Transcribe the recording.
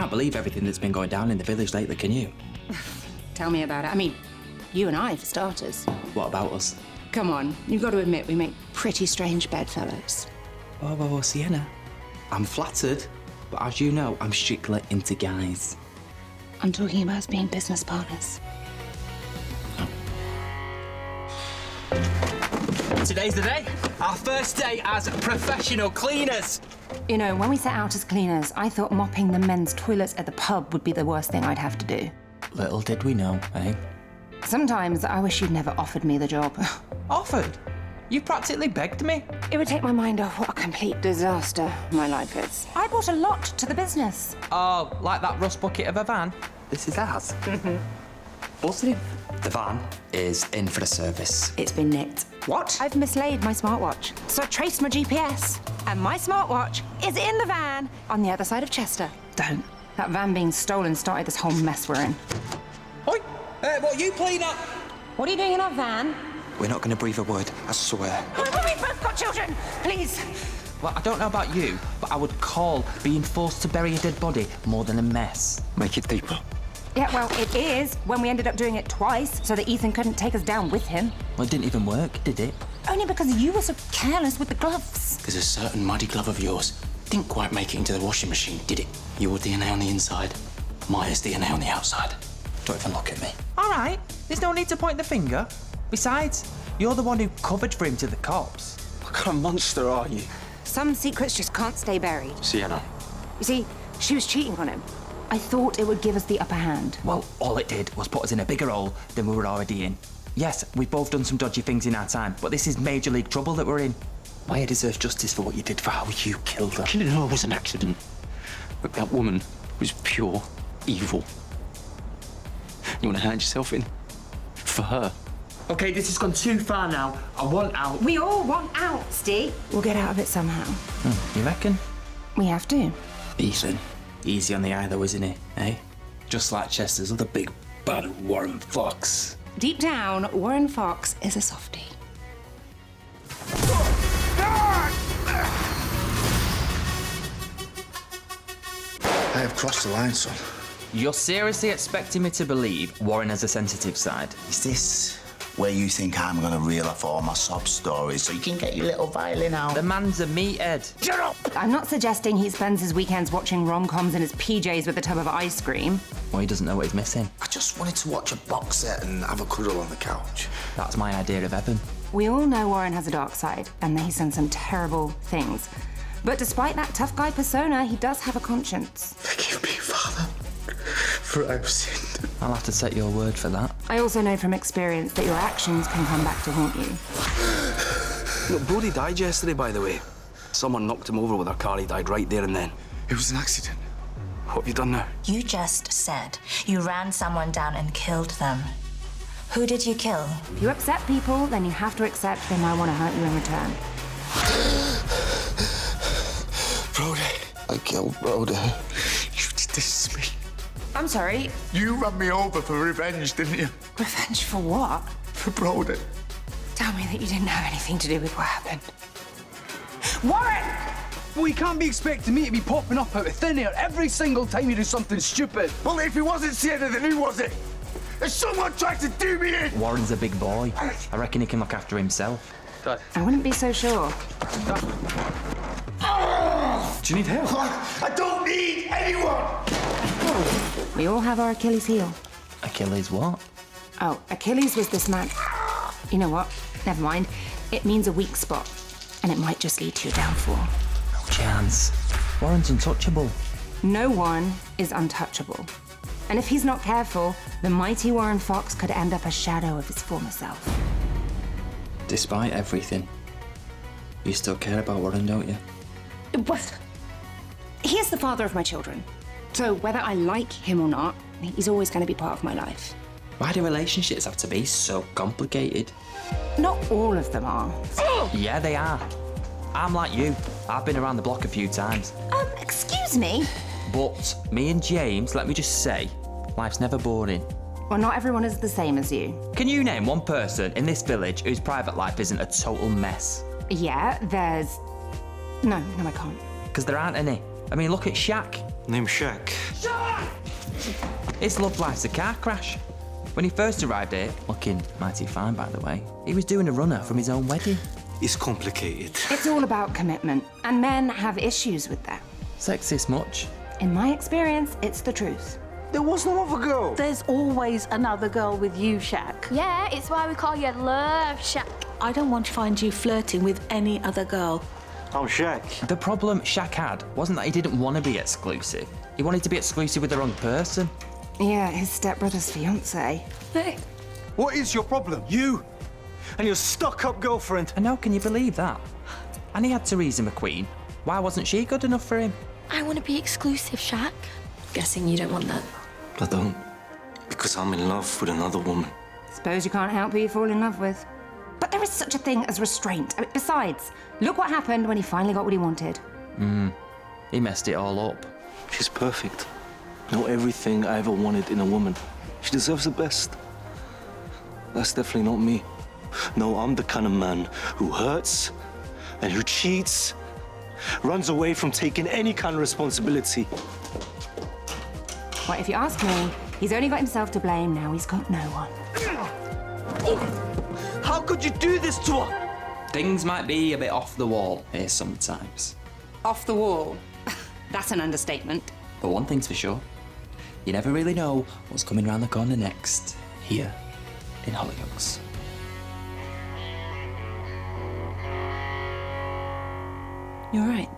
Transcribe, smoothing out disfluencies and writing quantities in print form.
can't believe everything that's been going down in the village lately, can you? Tell me about it. I mean, you and I, for starters. What about us? Come on, you've got to admit we make pretty strange bedfellows. Whoa, Sienna. I'm flattered, but as you know, I'm strictly into guys. I'm talking about us being business partners. Today's the day. Our first day as professional cleaners. You know, when we set out as cleaners, I thought mopping the men's toilets at the pub would be the worst thing I'd have to do. Little did we know, eh? Sometimes I wish you'd never offered me the job. Offered? You practically begged me. It would take my mind off what a complete disaster my life is. I brought a lot to the business. Oh, like that rust bucket of a van? This is ours. What's it? The van is in for a service. It's been nicked. What? I've mislaid my smartwatch, so I traced my GPS. And my smartwatch is in the van on the other side of Chester. Don't. That van being stolen started this whole mess we're in. Oi! What you playing at? What are you doing in our van? We're not going to breathe a word, I swear. We've both got children. Please. Well, I don't know about you, but I would call being forced to bury a dead body more than a mess. Make it deeper. Yeah, well, it is when we ended up doing it twice so that Ethan couldn't take us down with him. Well, it didn't even work, did it? Only because you were so careless with the gloves. Because a certain muddy glove of yours didn't quite make it into the washing machine, did it? Your DNA on the inside, Maya's DNA on the outside. Don't even look at me. All right, there's no need to point the finger. Besides, you're the one who covered for him to the cops. What kind of monster are you? Some secrets just can't stay buried. Sienna. You see, she was cheating on him. I thought it would give us the upper hand. Well, all it did was put us in a bigger hole than we were already in. Yes, we've both done some dodgy things in our time, but this is major league trouble that we're in. Maya deserves justice for what you did, for how you killed her. Killing her was an accident. But that woman was pure evil. You want to hand yourself in? For her? Okay, this has gone too far now. I want out. We all want out, Steve. We'll get out of it somehow. You reckon? We have to. Ethan. Easy on the eye though, isn't he? Eh? Just like Chester's other big bad Warren Fox. Deep down, Warren Fox is a softie. I have crossed the line, son. You're seriously expecting me to believe Warren has a sensitive side? Is this where you think I'm gonna reel off all my sob stories so you can get your little violin out? The man's a meathead. Shut up! I'm not suggesting he spends his weekends watching rom-coms in his PJs with a tub of ice cream. Well, he doesn't know what he's missing. I just wanted to watch a box set and have a cuddle on the couch. That's my idea of heaven. We all know Warren has a dark side, and that he's done some terrible things. But despite that tough guy persona, he does have a conscience. Forgive me, Father, for I have sinned. I'll have to take your word for that. I also know from experience that your actions can come back to haunt you. Look, Brody died yesterday, by the way. Someone knocked him over with their car. He died right there and then. It was an accident. What have you done now? You just said you ran someone down and killed them. Who did you kill? If you upset people, then you have to accept they might want to hurt you in return. Brody. I killed Brody. You did this to me. I'm sorry. You ran me over for revenge, didn't you? Revenge for what? For Brody. Tell me that you didn't have anything to do with what happened. Warren! Well, you can't be expecting me to be popping up out of thin air every single time you do something stupid. Well, if it wasn't Sienna, then who was it? Has someone tried to do me in? Warren's a big boy. I reckon he can look after himself. Dad. I wouldn't be so sure. Do you need help? I don't need anyone! We all have our Achilles heel. Achilles what? Oh, Achilles was this man. You know what? Never mind. It means a weak spot, and it might just lead to your downfall. No chance. Warren's untouchable. No one is untouchable. And if he's not careful, the mighty Warren Fox could end up a shadow of his former self. Despite everything, you still care about Warren, don't you? What? He is the father of my children. So whether I like him or not, he's always going to be part of my life. Why do relationships have to be so complicated? Not all of them are. Yeah, they are. I'm like you. I've been around the block a few times. Excuse me? But me and James, let me just say, life's never boring. Well, not everyone is the same as you. Can you name one person in this village whose private life isn't a total mess? Yeah, there's... No, I can't. Because there aren't any. I mean, look at Shaq. Name's Shaq. His love life's a car crash. When he first arrived here, looking mighty fine by the way, he was doing a runner from his own wedding. It's complicated. It's all about commitment, and men have issues with that. Sexist much? In my experience, it's the truth. There was no other girl. There's always another girl with you, Shaq. Yeah, it's why we call you Love Shaq. I don't want to find you flirting with any other girl. I'm Shaq. The problem Shaq had wasn't that he didn't want to be exclusive. He wanted to be exclusive with the wrong person. Yeah, his stepbrother's fiancée. Hey. What is your problem? You and your stuck-up girlfriend. And how can you believe that? And he had Theresa McQueen. Why wasn't she good enough for him? I want to be exclusive, Shaq. Guessing you don't want that. I don't. Because I'm in love with another woman. Suppose you can't help who you fall in love with. But there is such a thing as restraint. Besides, look what happened when he finally got what he wanted. He messed it all up. She's perfect. Know everything I ever wanted in a woman. She deserves the best. That's definitely not me. No, I'm the kind of man who hurts and who cheats, runs away from taking any kind of responsibility. Well, if you ask me, he's only got himself to blame now. He's got no one. How could you do this to her? Things might be a bit off the wall here sometimes. Off the wall. That's an understatement. But one thing's for sure, you never really know what's coming around the corner next, here in Hollyoaks. You're right.